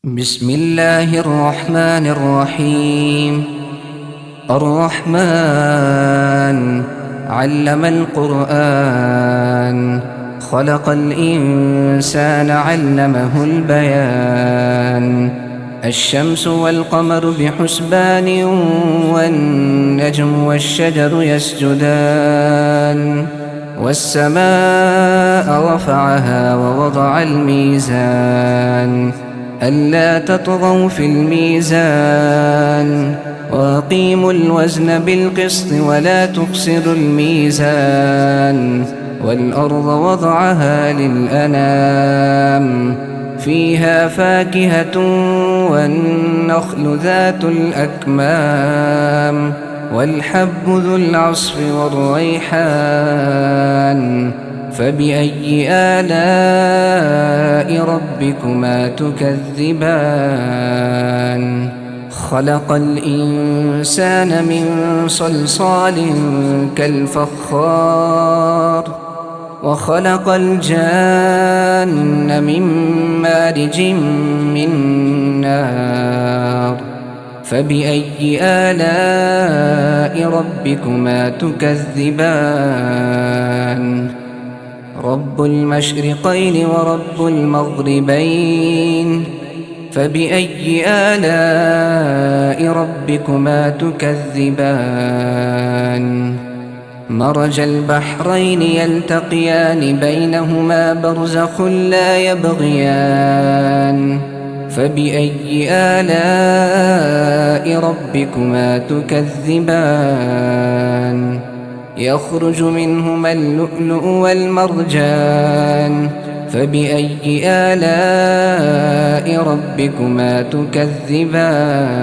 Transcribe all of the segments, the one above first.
بسم الله الرحمن الرحيم. الرحمن علم القرآن، خلق الإنسان علمه البيان. الشمس والقمر بحسبان، والنجم والشجر يسجدان. والسماء رفعها ووضع الميزان، ألا تطغوا في الميزان، وأقيموا الوزن بالقسط ولا تخسروا الميزان. والأرض وضعها للأنام، فيها فاكهة والنخل ذات الأكمام، والحب ذو العصف والريحان. فبأي آلاء ربكما تكذبان؟ خلق الإنسان من صلصال كالفخار، وخلق الجان من مارج من نار. فبأي آلاء ربكما تكذبان؟ رب المشرقين ورب المغربين، فبأي آلاء ربكما تكذبان؟ مرج البحرين يلتقيان، بينهما برزخ لا يبغيان. فبأي آلاء ربكما تكذبان؟ يخرج منهما اللؤلؤ والمرجان. فبأي آلاء ربكما تكذبان؟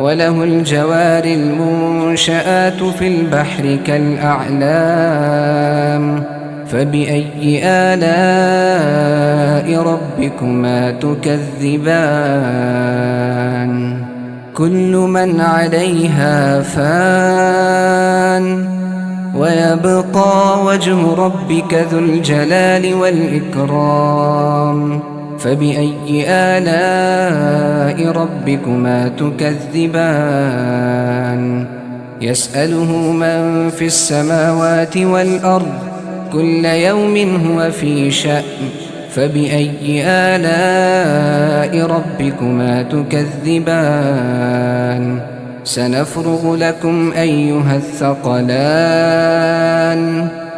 وله الجوار المنشآت في البحر كالأعلام. فبأي آلاء ربكما تكذبان؟ كل من عليها فان، ويبقى وجه ربك ذو الجلال والإكرام. فبأي آلاء ربكما تكذبان؟ يسأله من في السماوات والأرض، كل يوم هو في شأن. فبأي آلاء ربكما تكذبان؟ سنفرغ لكم أيها الثقلان.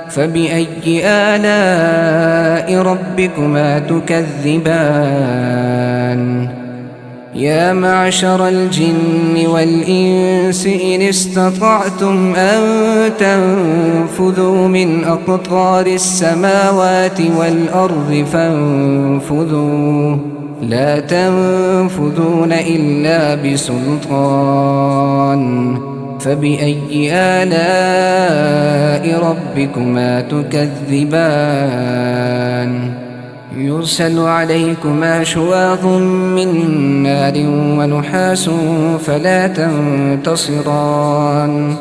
فبأي آلاء ربكما تكذبان؟ يا معشر الجن والإنس إن استطعتم أن تنفذوا من أقطار السماوات والأرض فانفذوا، لا تنفذون إلا بسلطان. فبأي آلاء ربكما تكذبان؟ يرسل عليكما شواظ من نار ونحاس فلا تنتصران.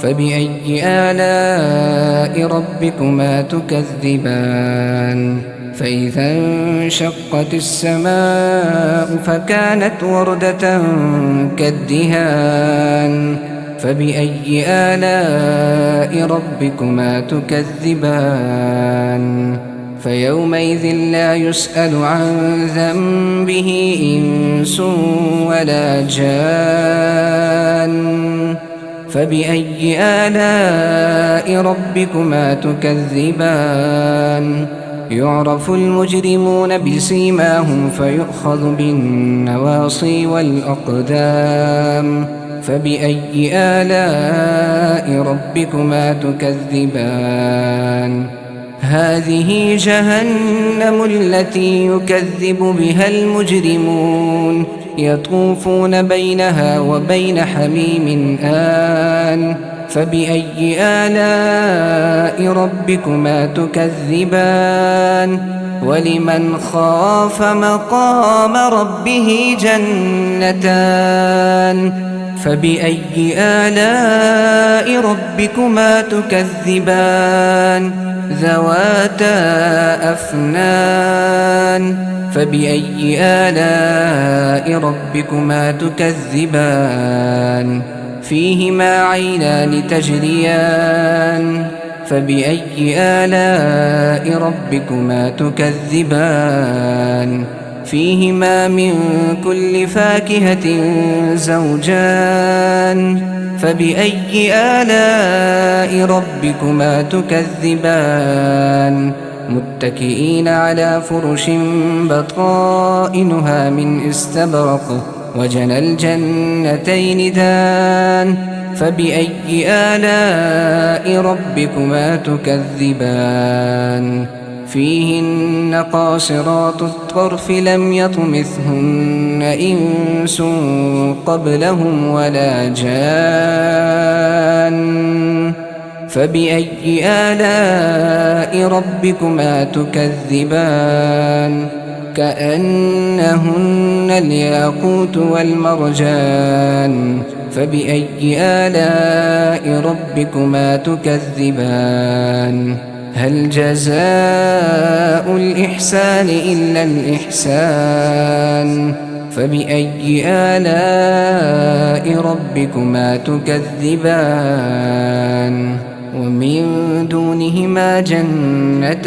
فبأي آلاء ربكما تكذبان؟ فإذا انشقت السماء فكانت وردة كالدهان. فبأي آلاء ربكما تكذبان؟ فيومئذ لا يسأل عن ذنبه إنس ولا جان. فبأي آلاء ربكما تكذبان؟ يعرف المجرمون بسيماهم فيؤخذ بالنواصي والأقدام. فبأي آلاء ربكما تكذبان؟ هذه جهنم التي يكذب بها المجرمون، يطوفون بينها وبين حميم آن. فبأي آلاء ربكما تكذبان؟ ولمن خاف مقام ربه جنتان. فبأي آلاء ربكما تكذبان؟ ذواتا أفنان. فبأي آلاء ربكما تكذبان فيهما عينان تجريان فبأي آلاء ربكما تكذبان فيهما من كل فاكهة زوجان فبأي آلاء ربكما تكذبان متكئين على فرش بطائنها من استبرق وجنى الجنتين دان فبأي آلاء ربكما تكذبان فيهن قاصرات الطرف لم يطمثهن إنس قبلهم ولا جان فبأي آلاء ربكما تكذبان كأنهن الياقوت والمرجان فبأي آلاء ربكما تكذبان هل جزاء الإحسان إلا الإحسان فبأي آلاء ربكما تكذبان ومن دونهما جنتان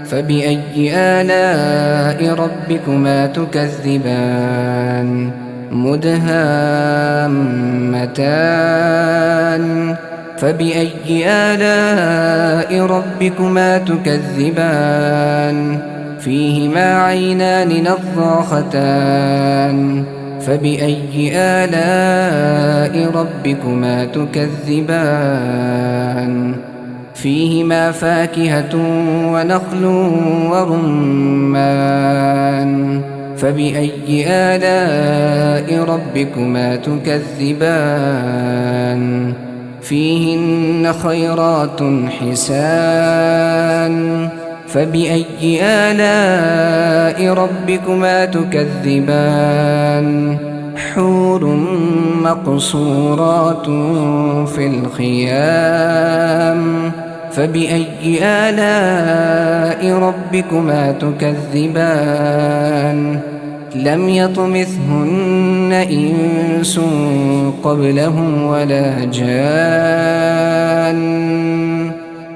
فبأي آلاء ربكما تكذبان مدهامتان فبأي آلاء ربكما تكذبان فيهما عينان نضاختان فبأي آلاء ربكما تكذبان فيهما فاكهة ونخل ورمان فبأي آلاء ربكما تكذبان فيهن خيرات حسان فبأي آلاء ربكما تكذبان حور مقصورات في الخيام فبأي آلاء ربكما تكذبان لم يطمثهن إنس قبلهم ولا جان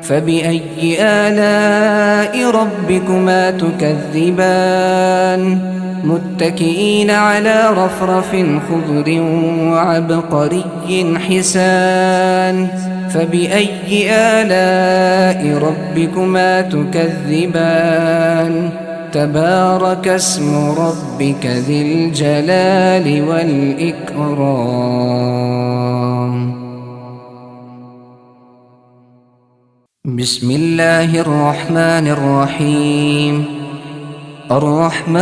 فبأي آلاء ربكما تكذبان متكئين على رفرف خضر وعبقري حسان فبأي آلاء ربكما تكذبان تبارك اسم ربك ذي الجلال والإكرام بسم الله الرحمن الرحيم الرحمن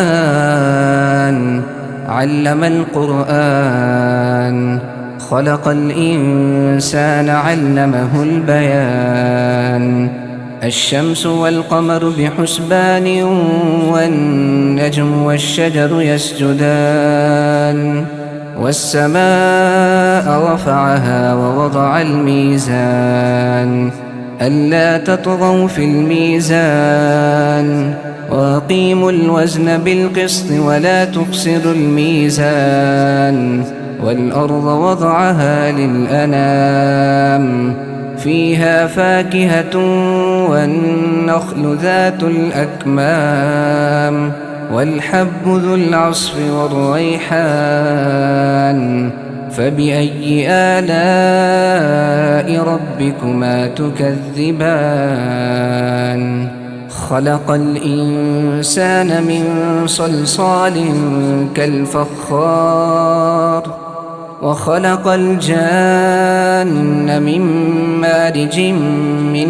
علم القرآن خلق الإنسان علمه البيان الشمس والقمر بحسبان والنجم والشجر يسجدان والسماء رفعها ووضع الميزان ألا تطغوا في الميزان وأقيموا الوزن بالقسط ولا تخسروا الميزان والأرض وضعها للأنام فيها فاكهة والنخل ذات الأكمام والحب ذو العصف والريحان فبأي آلاء ربكما تكذبان خلق الإنسان من صلصال كالفخار وخلق الجان من مارج من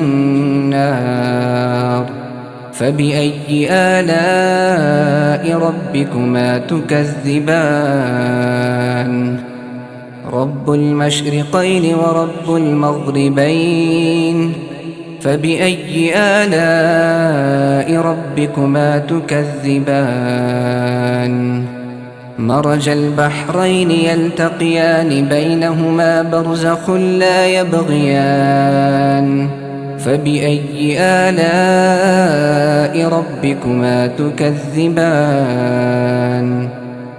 نار فبأي آلاء ربكما تكذبان رب المشرقين ورب المغربين فبأي آلاء ربكما تكذبان مرج البحرين يلتقيان بينهما برزخ لا يبغيان فبأي آلاء ربكما تكذبان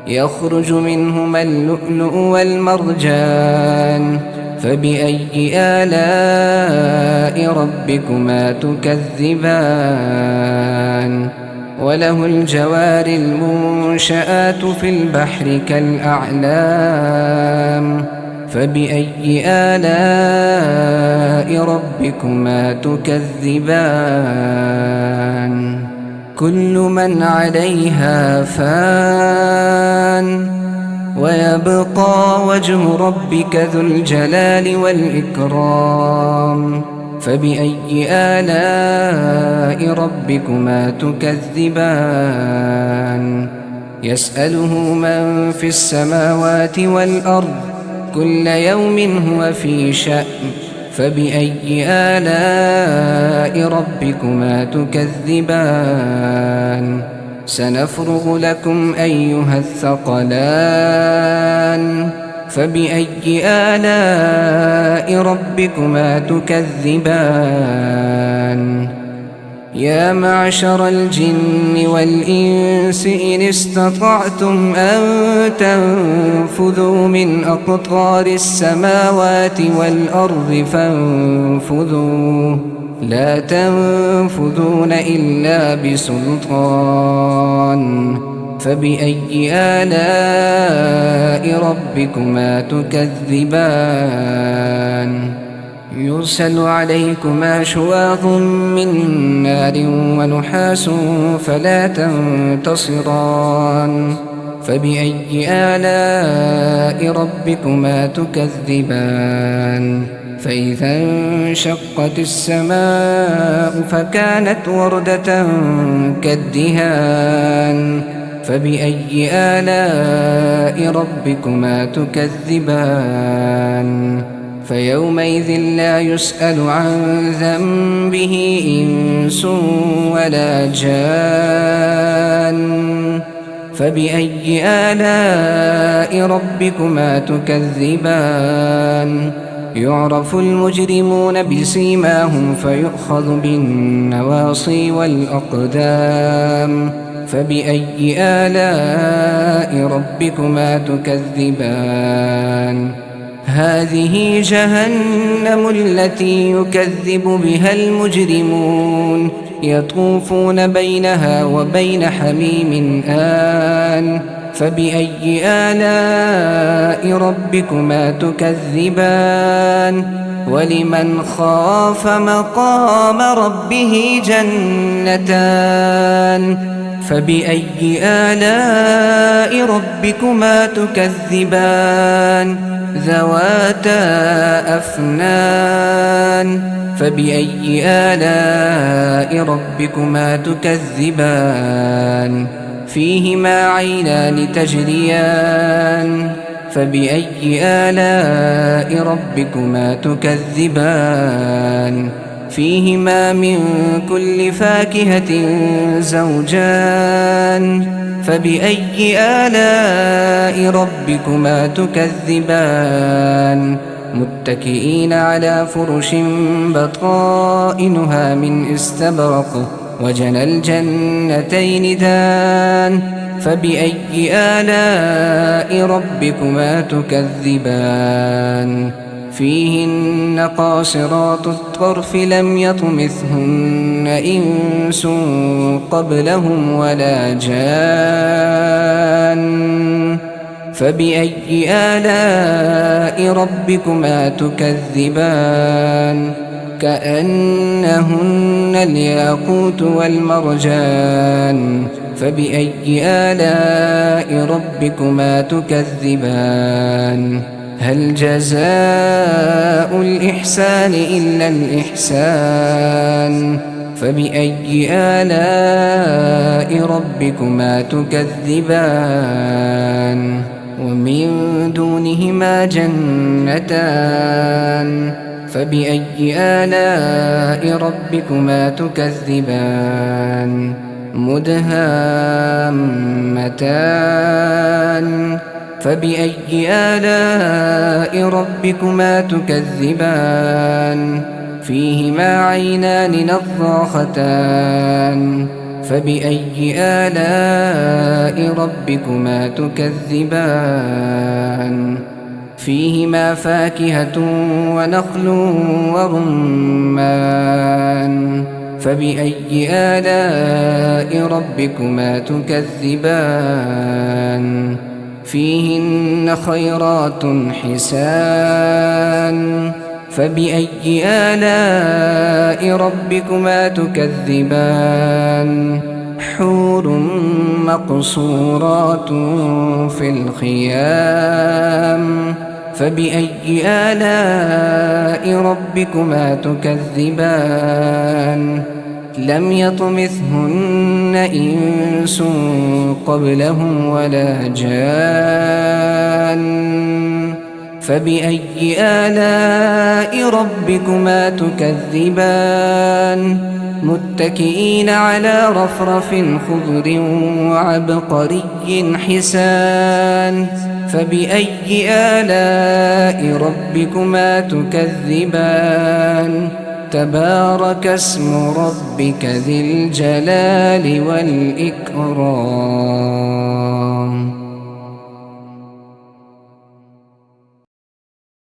يخرج منهما اللؤلؤ والمرجان فبأي آلاء ربكما تكذبان وله الجوار المنشآت في البحر كالأعلام فبأي آلاء ربكما تكذبان كل من عليها فان ويبقى وجه ربك ذو الجلال والإكرام فبأي آلاء ربكما تكذبان يسأله من في السماوات والأرض كل يوم هو في شأن فبأي آلاء ربكما تكذبان سنفرغ لكم أيها الثقلان فبأي آلاء ربكما تكذبان يا معشر الجن والإنس إن استطعتم أن تنفذوا من أقطار السماوات والأرض فانفذوا لا تنفذون إلا بسلطان فبأي آلاء ربكما تكذبان يرسل عليكما شواظ من نار ونحاس فلا تنتصران فبأي آلاء ربكما تكذبان فإذا انشقت السماء فكانت وردة كالدهان فبأي آلاء ربكما تكذبان فيومئذ لا يسأل عن ذنبه إنس ولا جان فبأي آلاء ربكما تكذبان يعرف المجرمون بسيماهم فيؤخذ بالنواصي والأقدام فبأي آلاء ربكما تكذبان هذه جهنم التي يكذب بها المجرمون يطوفون بينها وبين حميم آن فبأي آلاء ربكما تكذبان ولمن خاف مقام ربه جنتان فبأي آلاء ربكما تكذبان ذواتا أفنان فبأي آلاء ربكما تكذبان فيهما عينان تجريان فبأي آلاء ربكما تكذبان فيهما من كل فاكهة زوجان فبأي آلاء ربكما تكذبان متكئين على فرش بطائنها من استبرق وجنى الجنتين دان فبأي آلاء ربكما تكذبان فيهن قاصرات الطرف لم يطمثهن إنس قبلهم ولا جان فبأي آلاء ربكما تكذبان كأنهن الياقوت والمرجان فبأي آلاء ربكما تكذبان هل جزاء الإحسان إلا الإحسان فبأي آلاء ربكما تكذبان ومن دونهما جنتان فبأي آلاء ربكما تكذبان مدهامتان فبأي آلاء ربكما تكذبان فيهما عينان نضاختان فبأي آلاء ربكما تكذبان فيهما فاكهة ونخل ورمان فبأي آلاء ربكما تكذبان فيهن خيرات حسان فبأي آلاء ربكما تكذبان حور مقصورات في الخيام فبأي آلاء ربكما تكذبان لم يطمثهن إنس قبلهم ولا جان فبأي آلاء ربكما تكذبان متكئين على رفرف خضر وعبقري حسان فبأي آلاء ربكما تكذبان تبارك اسم ربك ذي الجلال والإكرام